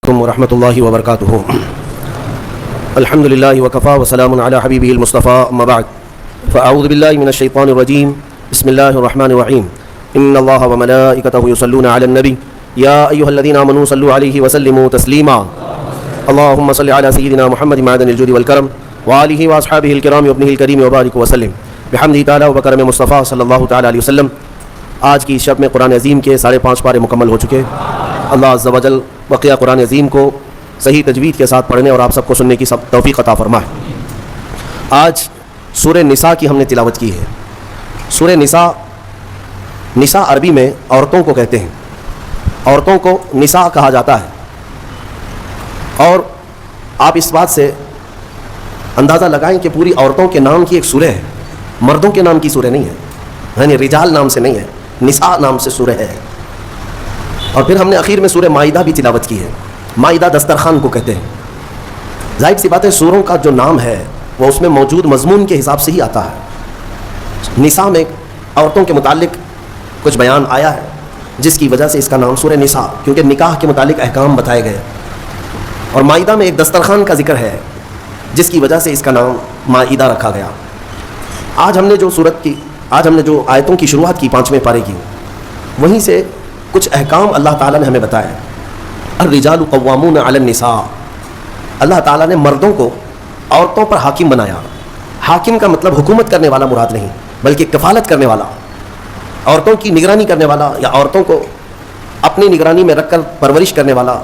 ورحمۃ اللہ وبرکاتہ. الحمد للہ وکفا وسلام علی حبیبہ المصطفیٰ اما بعد فاعوذ باللہ من الشیطان الرجیم بسم اللہ الرحمن الرحیم. ان اللہ وملائکتہ یصلون علی النبی یا ایھا الذین آمنوا صلوا علیہ وسلموا تسلیما. اللہم صل علی سیدنا محمد معدن الجود والکرم وآلہ واصحابہ الکرام وابنہ الکریم وبارک وسلم بحمدہ تعالی وبکرم مصطفیٰ صلی اللہ تعالی علیہ وسلم. آج کی شب میں قرآن عظیم کے 5.5 پارے مکمل ہو چکے. اللہ عز و جل بقیہ قرآن عظیم کو صحیح تجوید کے ساتھ پڑھنے اور آپ سب کو سننے کی توفیق عطا فرمائے. آج سورہ نساء کی ہم نے تلاوت کی ہے. سورہ نساء عربی میں عورتوں کو کہتے ہیں. عورتوں کو نساء کہا جاتا ہے. اور آپ اس بات سے اندازہ لگائیں کہ پوری عورتوں کے نام کی ایک سورہ ہے, مردوں کے نام کی سورہ نہیں ہے, یعنی رجال نام سے نہیں ہے, نساء نام سے سورہ ہے. اور پھر ہم نے اخیر میں سورہ مائدہ بھی تلاوت کی ہے. مائدہ دسترخوان کو کہتے ہیں. ظاہر سی بات ہے سوروں کا جو نام ہے وہ اس میں موجود مضمون کے حساب سے ہی آتا ہے. نساء میں عورتوں کے متعلق کچھ بیان آیا ہے جس کی وجہ سے اس کا نام سورہ نساء, کیونکہ نکاح کے متعلق احکام بتائے گئے. اور مائدہ میں ایک دسترخوان کا ذکر ہے جس کی وجہ سے اس کا نام مائدہ رکھا گیا. آج ہم نے جو آیتوں کی شروعات کی 5ویں پارے کی, وہیں سے کچھ احکام اللہ تعالیٰ نے ہمیں بتایا. الرجال قوامون علی النساء. اللہ تعالیٰ نے مردوں کو عورتوں پر حاکم بنایا. حاکم کا مطلب حکومت کرنے والا مراد نہیں, بلکہ کفالت کرنے والا, عورتوں کی نگرانی کرنے والا, یا عورتوں کو اپنی نگرانی میں رکھ کر پرورش کرنے والا.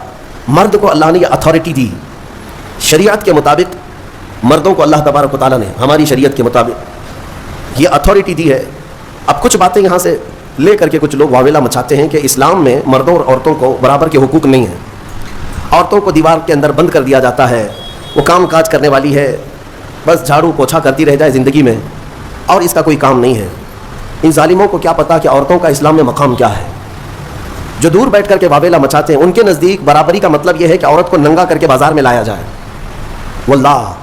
مرد کو اللہ نے یہ اتھارٹی دی. شریعت کے مطابق مردوں کو اللہ تبارک و تعالیٰ نے ہماری شریعت کے مطابق یہ اتھارٹی دی ہے. اب کچھ باتیں یہاں سے لے کر کے کچھ لوگ واویلا مچاتے ہیں کہ اسلام میں مردوں اور عورتوں کو برابر کے حقوق نہیں ہیں. عورتوں کو دیوار کے اندر بند کر دیا جاتا ہے, وہ کام کاج کرنے والی ہے, بس جھاڑو پوچھا کرتی رہ جائے زندگی میں, اور اس کا کوئی کام نہیں ہے. ان ظالموں کو کیا پتا کہ عورتوں کا اسلام میں مقام کیا ہے. جو دور بیٹھ کر کے واویلا مچاتے ہیں ان کے نزدیک برابری کا مطلب یہ ہے کہ عورت کو ننگا کر کے بازار میں لایا جائے. واللہ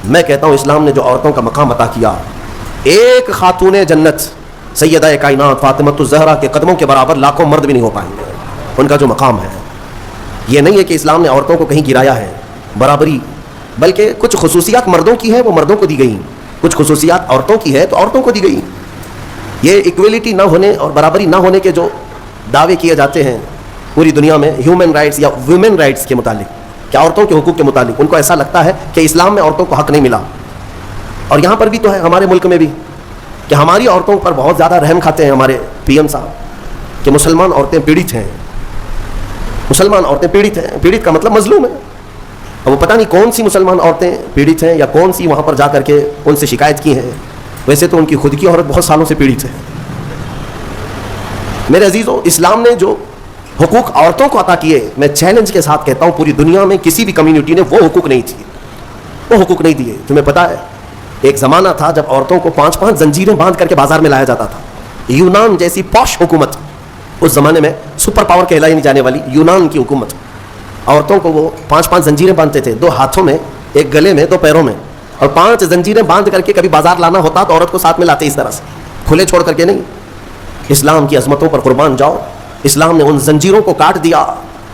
میں کہتا ہوں اسلام نے جو عورتوں کا مقام عطا کیا, ایک خاتون جنت سیدہ کائنات فاطمۃ الزہرا کے قدموں کے برابر لاکھوں مرد بھی نہیں ہو پائیں گے. ان کا جو مقام ہے یہ نہیں ہے کہ اسلام نے عورتوں کو کہیں گرایا ہے, برابری, بلکہ کچھ خصوصیات مردوں کی ہے وہ مردوں کو دی گئی, کچھ خصوصیات عورتوں کی ہے تو عورتوں کو دی گئی. یہ ایکویلٹی نہ ہونے اور برابری نہ ہونے کے جو دعوے کیے جاتے ہیں پوری دنیا میں ہیومن رائٹس یا ویمن رائٹس کے متعلق, کہ عورتوں کے حقوق کے متعلق, ان کو ایسا لگتا ہے کہ اسلام میں عورتوں کو حق نہیں ملا. اور یہاں پر بھی تو ہے, ہمارے ملک میں بھی, کہ ہماری عورتوں پر بہت زیادہ رحم کھاتے ہیں ہمارے پی ایم صاحب کہ مسلمان عورتیں پیڑت ہیں. مسلمان عورتیں پیڑت ہیں, پیڑت کا مطلب مظلوم ہے. اب وہ پتہ نہیں کون سی مسلمان عورتیں پیڑت ہیں یا کون سی وہاں پر جا کر کے ان سے شکایت کی ہیں. ویسے تو ان کی خود کی عورت بہت سالوں سے پیڑت ہے. میرے عزیزوں, اسلام نے جو حقوق عورتوں کو عطا کیے, میں چیلنج کے ساتھ کہتا ہوں پوری دنیا میں کسی بھی کمیونٹی نے وہ حقوق نہیں دیے. تمہیں پتہ ہے ایک زمانہ تھا جب عورتوں کو 5 زنجیریں باندھ کر کے بازار میں لایا جاتا تھا. یونان جیسی پوش حکومت, اس زمانے میں سپر پاور کہلائی نہیں جانے والی یونان کی حکومت, عورتوں کو وہ 5 زنجیریں باندھتے تھے, 2 ہاتھوں میں, 1 گلے میں, 2 پیروں میں, اور 5 زنجیریں باندھ کر کے کبھی بازار لانا ہوتا تو عورت کو ساتھ میں لاتے اس طرح سے, کھلے چھوڑ کر کے نہیں. اسلام کی عظمتوں پر قربان جاؤ, اسلام نے ان زنجیروں کو کاٹ دیا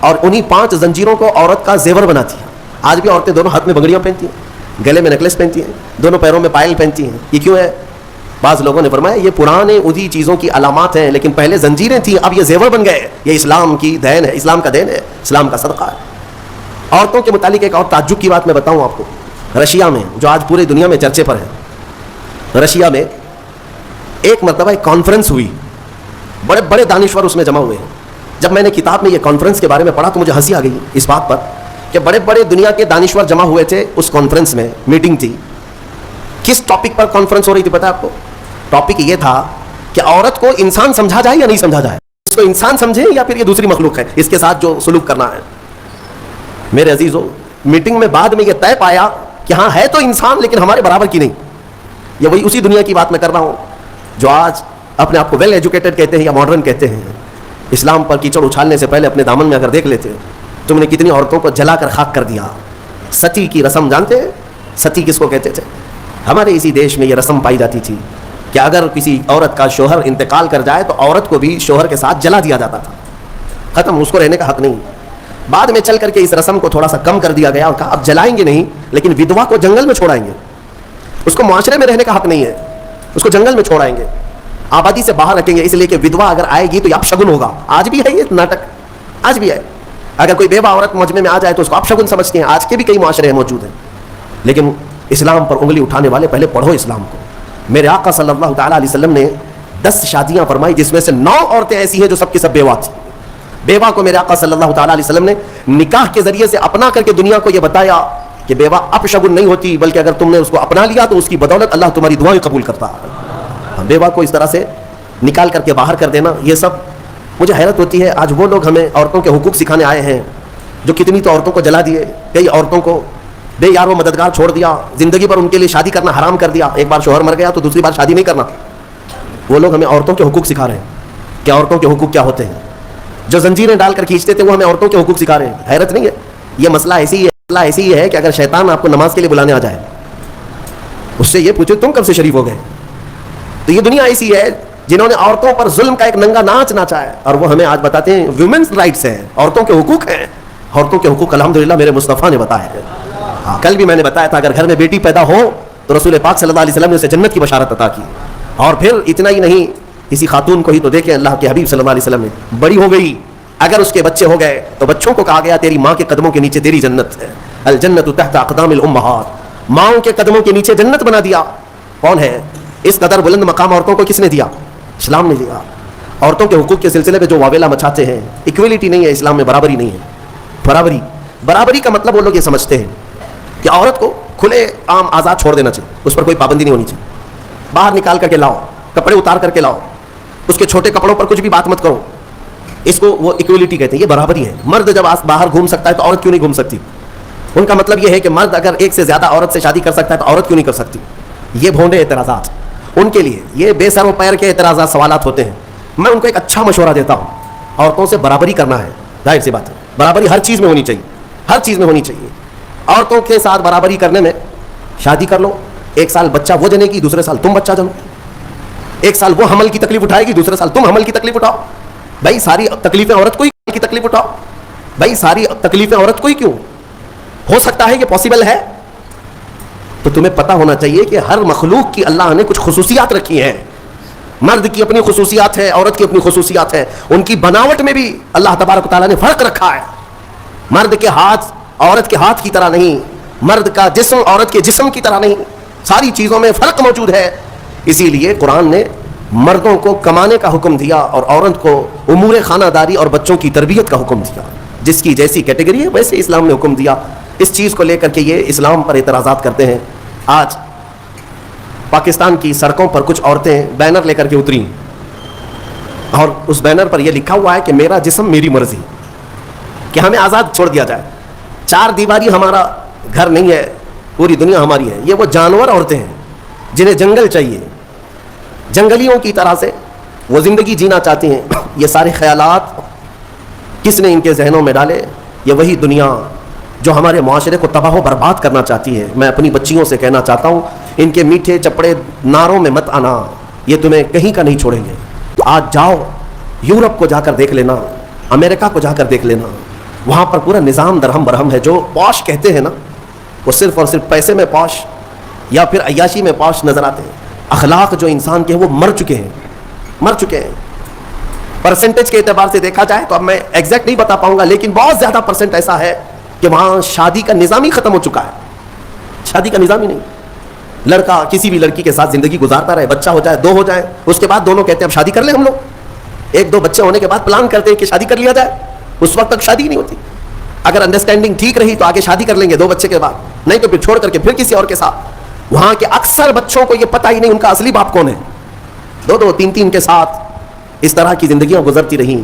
اور انہی 5 زنجیروں کو عورت کا زیور بنا دیا. آج بھی عورتیں دونوں ہاتھ میں بگڑیاں پہنتی ہیں, گلے میں نیکلس پہنتی ہیں, دونوں پیروں میں پائل پہنتی ہیں. یہ کیوں ہے؟ بعض لوگوں نے فرمایا یہ پرانے ادھی چیزوں کی علامات ہیں, لیکن پہلے زنجیریں تھیں, اب یہ زیور بن گئے. یہ اسلام کی دین ہے, اسلام کا دین ہے, اسلام کا صدقہ ہے. عورتوں کے متعلق ایک اور تعجب کی بات میں بتاؤں آپ کو. رشیا میں, جو آج پورے دنیا میں چرچے پر ہے, رشیا میں ایک مرتبہ ایک کانفرنس ہوئی, بڑے بڑے دانشور اس میں جمع ہوئے ہیں. جب میں نے کتاب میں یہ کانفرنس کے بارے میں پڑھا تو مجھے ہنسی آ گئی اس بات پر کہ بڑے بڑے دنیا کے دانشور جمع ہوئے تھے اس کانفرنس میں, میٹنگ تھی. کس ٹاپک پر کانفرنس ہو رہی تھی پتہ ہے آپ کو؟ ٹاپک یہ تھا کہ عورت کو انسان سمجھا جائے یا نہیں سمجھا جائے, اس کو انسان سمجھیں یا پھر یہ دوسری مخلوق ہے, اس کے ساتھ جو سلوک کرنا ہے. میرے عزیزوں, میٹنگ میں بعد میں یہ طے پایا کہ ہاں ہے تو انسان لیکن ہمارے برابر کی نہیں. یہ وہی اسی دنیا کی بات میں کر رہا ہوں جو آج اپنے آپ کو ویل ایجوکیٹڈ کہتے ہیں یا ماڈرن کہتے ہیں. اسلام پر کیچڑ اچھالنے سے پہلے اپنے دامن میں اگر دیکھ لیتے, تم نے کتنی عورتوں کو جلا کر خاک کر دیا. ستی کی رسم جانتے ہیں؟ ستی کس کو کہتے تھے؟ ہمارے اسی دیش میں یہ رسم پائی جاتی تھی کہ اگر کسی عورت کا شوہر انتقال کر جائے تو عورت کو بھی شوہر کے ساتھ جلا دیا جاتا تھا. ختم, اس کو رہنے کا حق نہیں. بعد میں چل کر کے اس رسم کو تھوڑا سا کم کر دیا گیا اور کہا اب جلائیں گے نہیں لیکن ودوا کو جنگل میں چھوڑائیں گے, اس کو معاشرے میں رہنے کا حق نہیں ہے, اس کو جنگل میں چھوڑائیں گے, آبادی سے باہر رکھیں گے, اس لیے کہ ودوا اگر آئے گی تو یہ اپشگن ہوگا. آج بھی ہے یہ ناٹک, آج بھی ہے. اگر کوئی بیوہ عورت مجمع میں آ جائے تو اس کو اپشگن سمجھتے ہیں. آج کے بھی کئی معاشرے موجود ہیں. لیکن اسلام پر انگلی اٹھانے والے پہلے پڑھو اسلام کو. میرے آقا صلی اللہ تعالیٰ علیہ وسلم نے 10 شادیاں فرمائی جس میں سے 9 عورتیں ایسی ہیں جو سب کی سب بیوہ تھیں. بیوہ کو میرے آقا صلی اللہ تعالیٰ علیہ وسلم نے نکاح کے ذریعے سے اپنا کر کے دنیا کو یہ بتایا کہ بیوہ اپشگن نہیں ہوتی, بلکہ اگر تم نے اس کو اپنا لیا تو اس کی بدولت اللہ تمہاری دعائیں قبول کرتا ہے. بیوہ کو اس طرح سے نکال کر کے باہر کر دینا, یہ سب مجھے حیرت ہوتی ہے. آج وہ لوگ ہمیں عورتوں کے حقوق سکھانے آئے ہیں جو کتنی تو عورتوں کو جلا دیے, کئی عورتوں کو بے یار و مددگار چھوڑ دیا, زندگی پر ان کے لیے شادی کرنا حرام کر دیا. ایک بار شوہر مر گیا تو دوسری بار شادی نہیں کرنا. وہ لوگ ہمیں عورتوں کے حقوق سکھا رہے ہیں کہ عورتوں کے حقوق کیا ہوتے ہیں. جو زنجیریں ڈال کر کھینچتے تھے وہ ہمیں عورتوں کے حقوق سکھا رہے ہیں. حیرت نہیں ہے؟ یہ مسئلہ ایسی ہی ہے کہ اگر شیطان آپ کو نماز کے لیے بلانے آ جائے, اس سے یہ پوچھو تم کب سے شریف ہو گئے. تو یہ دنیا ایسی ہے جنہوں نے عورتوں پر ظلم کا ایک ننگا ناچ ناچا ہے, اور وہ ہمیں آج بتاتے ہیں ویمنس رائٹس ہیں, عورتوں کے حقوق ہیں. عورتوں کے حقوق الحمدللہ میرے مصطفیٰ نے بتایا ہے. کل بھی میں نے بتایا تھا اگر گھر میں بیٹی پیدا ہو تو رسول پاک صلی اللہ علیہ وسلم نے اسے جنت کی بشارت عطا کی. اور پھر اتنا ہی نہیں, کسی خاتون کو ہی تو دیکھیں اللہ کے حبیب صلی اللہ علیہ وسلم نے, بڑی ہو گئی, اگر اس کے بچے ہو گئے تو بچوں کو کہا گیا تیری ماں کے قدموں کے نیچے تیری جنت ہے. الجنت تحت اقدام الامہات, ماؤں کے قدموں کے نیچے جنت بنا دیا. کون ہے اس قدر بلند مقام عورتوں کو؟ کس نے دیا؟ اسلام نے دیا. عورتوں کے حقوق کے سلسلے میں جو واویلا مچاتے ہیں, ایکویلٹی نہیں ہے اسلام میں, برابری نہیں ہے. برابری کا مطلب وہ لوگ یہ سمجھتے ہیں کہ عورت کو کھلے عام آزاد چھوڑ دینا چاہیے, اس پر کوئی پابندی نہیں ہونی چاہیے. باہر نکال کر کے لاؤ, کپڑے اتار کر کے لاؤ, اس کے چھوٹے کپڑوں پر کچھ بھی بات مت کرو. اس کو وہ ایکویلٹی کہتے ہیں, یہ برابری ہے. مرد جب باہر گھوم سکتا ہے تو عورت کیوں نہیں گھوم سکتی؟ ان کا مطلب یہ ہے کہ مرد اگر ایک سے زیادہ عورت سے شادی کر سکتا ہے تو عورت کیوں نہیں کر سکتی؟ یہ بھونڈے اعتراضات ان کے لیے, یہ بے سر و پیر کے اعتراضات, سوالات ہوتے ہیں. میں ان کو ایک اچھا مشورہ دیتا ہوں, عورتوں سے برابری کرنا ہے, ظاہر سی بات ہے, برابری ہر چیز میں ہونی چاہیے, ہر چیز میں ہونی چاہیے. عورتوں کے ساتھ برابری کرنے میں شادی کر لو, ایک سال بچہ وہ جنے گی, دوسرے سال تم بچہ جنو. ایک سال وہ حمل کی تکلیف اٹھائے گی, دوسرے سال تم حمل کی تکلیف اٹھاؤ. بھائی ساری تکلیفیں عورت کو ہی کی تکلیف اٹھاؤ. بھائی ساری تکلیفیں عورت کو ہی کیوں؟ ہو سکتا ہے یہ پاسبل ہے؟ تو تمہیں پتہ ہونا چاہیے کہ ہر مخلوق کی اللہ نے کچھ خصوصیات رکھی ہیں. مرد کی اپنی خصوصیات ہے, عورت کی اپنی خصوصیات ہے. ان کی بناوٹ میں بھی اللہ تبارک و تعالیٰ نے فرق رکھا ہے. مرد کے ہاتھ عورت کے ہاتھ کی طرح نہیں, مرد کا جسم عورت کے جسم کی طرح نہیں, ساری چیزوں میں فرق موجود ہے. اسی لیے قرآن نے مردوں کو کمانے کا حکم دیا اور عورت کو امور خانہ داری اور بچوں کی تربیت کا حکم دیا. جس کی جیسی کیٹیگری ہے ویسے اسلام نے حکم دیا. اس چیز کو لے کر کے یہ اسلام پر اعتراضات کرتے ہیں. آج پاکستان کی سڑکوں پر کچھ عورتیں بینر لے کر کے اتری اور اس بینر پر یہ لکھا ہوا ہے کہ میرا جسم میری مرضی, کہ ہمیں آزاد چھوڑ دیا جائے. 4 دیواری ہمارا گھر نہیں ہے, پوری دنیا ہماری ہے. یہ وہ جانور عورتیں ہیں جنہیں جنگل چاہیے, جنگلیوں کی طرح سے وہ زندگی جینا چاہتی ہیں. یہ سارے خیالات کس نے ان کے ذہنوں میں ڈالے؟ یہ وہی دنیا جو ہمارے معاشرے کو تباہ و برباد کرنا چاہتی ہے. میں اپنی بچیوں سے کہنا چاہتا ہوں ان کے میٹھے چپڑے نعروں میں مت آنا, یہ تمہیں کہیں کا نہیں چھوڑیں گے. آج جاؤ یورپ کو جا کر دیکھ لینا, امریکہ کو جا کر دیکھ لینا, وہاں پر پورا نظام درہم برہم ہے. جو پوش کہتے ہیں نا وہ صرف اور صرف پیسے میں پوش یا پھر عیاشی میں پوش نظر آتے ہیں. اخلاق جو انسان کے ہیں وہ مر چکے ہیں. پرسنٹیج کے اعتبار سے دیکھا جائے تو اب میں ایگزیکٹ نہیں بتا پاؤں گا, لیکن بہت زیادہ پرسنٹ ایسا ہے کہ وہاں شادی کا نظام ہی ختم ہو چکا ہے. شادی کا نظام ہی نہیں. لڑکا کسی بھی لڑکی کے ساتھ زندگی گزارتا رہے, بچہ ہو جائے, 2 ہو جائے, اس کے بعد دونوں کہتے ہیں اب شادی کر لیں ہم لوگ. 1-2 بچے ہونے کے بعد پلان کرتے ہیں کہ شادی کر لیا جائے. اس وقت تک شادی نہیں ہوتی. اگر انڈرسٹینڈنگ ٹھیک رہی تو آگے شادی کر لیں گے 2 بچے کے بعد, نہیں تو پھر چھوڑ کر کے پھر کسی اور کے ساتھ. وہاں کے اکثر بچوں کو یہ پتہ ہی نہیں ان کا اصلی باپ کون ہے. 2-2, 3-3 کے ساتھ اس طرح کی زندگیاں گزرتی رہیں.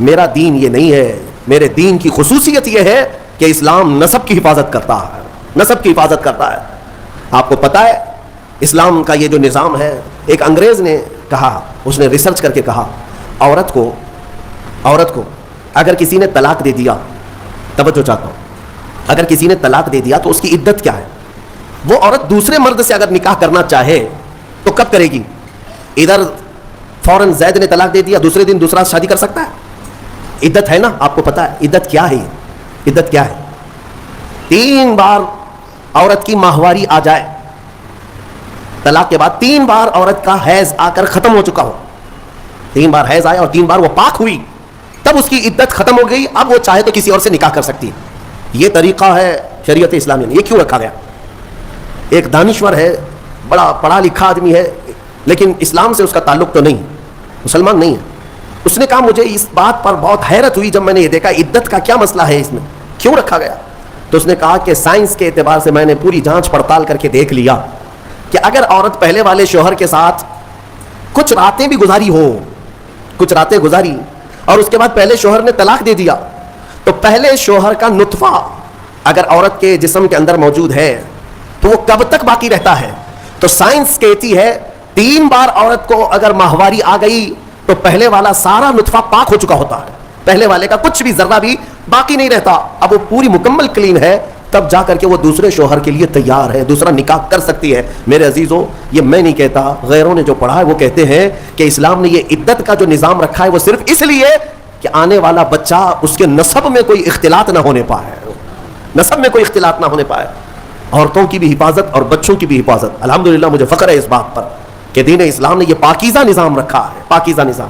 میرا دین یہ نہیں ہے. میرے دین کی خصوصیت یہ ہے کہ اسلام نسب کی حفاظت کرتا ہے, نسب کی حفاظت کرتا ہے. آپ کو پتہ ہے اسلام کا یہ جو نظام ہے, ایک انگریز نے کہا, اس نے ریسرچ کر کے کہا عورت کو اگر کسی نے طلاق دے دیا, توجہ چاہتا ہوں, اگر کسی نے طلاق دے دیا تو اس کی عدت کیا ہے؟ وہ عورت دوسرے مرد سے اگر نکاح کرنا چاہے تو کب کرے گی؟ ادھر فوراً زید نے طلاق دے دیا, دوسرے دن دوسرا شادی کر سکتا ہے؟ عدت ہے نا, آپ کو پتا ہے عدت کیا ہے. عدت کیا ہے؟ 3 بار عورت کی ماہواری آ جائے، طلاق کے بعد 3 بار عورت کا حیض آ کر ختم ہو چکا ہو، 3 بار حیض آیا اور 3 بار وہ پاک ہوئی، تب اس کی عدت ختم ہو گئی، اب وہ چاہے تو کسی اور سے نکاح کر سکتی ہے. یہ طریقہ ہے شریعت اسلامیہ نے. یہ کیوں رکھا گیا؟ ایک دانشور ہے، بڑا پڑھا لکھا آدمی ہے، لیکن اسلام سے اس کا تعلق تو نہیں، مسلمان نہیں ہے. اس نے کہا مجھے اس بات پر بہت حیرت ہوئی جب میں نے یہ دیکھا عدت کا کیا مسئلہ ہے، اس میں کیوں رکھا گیا؟ تو اس نے کہا کہ سائنس کے اعتبار سے میں نے پوری جانچ پڑتال کر کے دیکھ لیا کہ اگر عورت پہلے والے شوہر کے ساتھ کچھ راتیں بھی گزاری ہو، کچھ راتیں گزاری اور اس کے بعد پہلے شوہر نے طلاق دے دیا، تو پہلے شوہر کا نطفہ اگر عورت کے جسم کے اندر موجود ہے تو وہ کب تک باقی رہتا ہے؟ تو سائنس کہتی ہے 3 بار عورت کو اگر ماہواری آ گئی تو پہلے والا سارا نطفہ پاک ہو چکا ہوتا ہے، پہلے والے کا کچھ بھی ذرہ بھی باقی نہیں رہتا. اب وہ پوری مکمل کلین ہے، تب جا کر کے وہ دوسرے شوہر کے لیے تیار ہے، دوسرا نکاح کر سکتی ہے. میرے عزیزو، یہ میں نہیں کہتا، غیروں نے جو پڑھا ہے وہ کہتے ہیں کہ اسلام نے یہ عدت کا جو نظام رکھا ہے وہ صرف اس لیے کہ آنے والا بچہ اس کے نسب میں کوئی اختلاط نہ ہونے پائے، نسب میں کوئی اختلاط نہ ہونے پائے. عورتوں کی بھی حفاظت اور بچوں کی بھی حفاظت. الحمدللہ مجھے فخر ہے اس بات پر کہ دین اسلام نے یہ پاکیزہ نظام رکھا ہے، پاکیزہ نظام.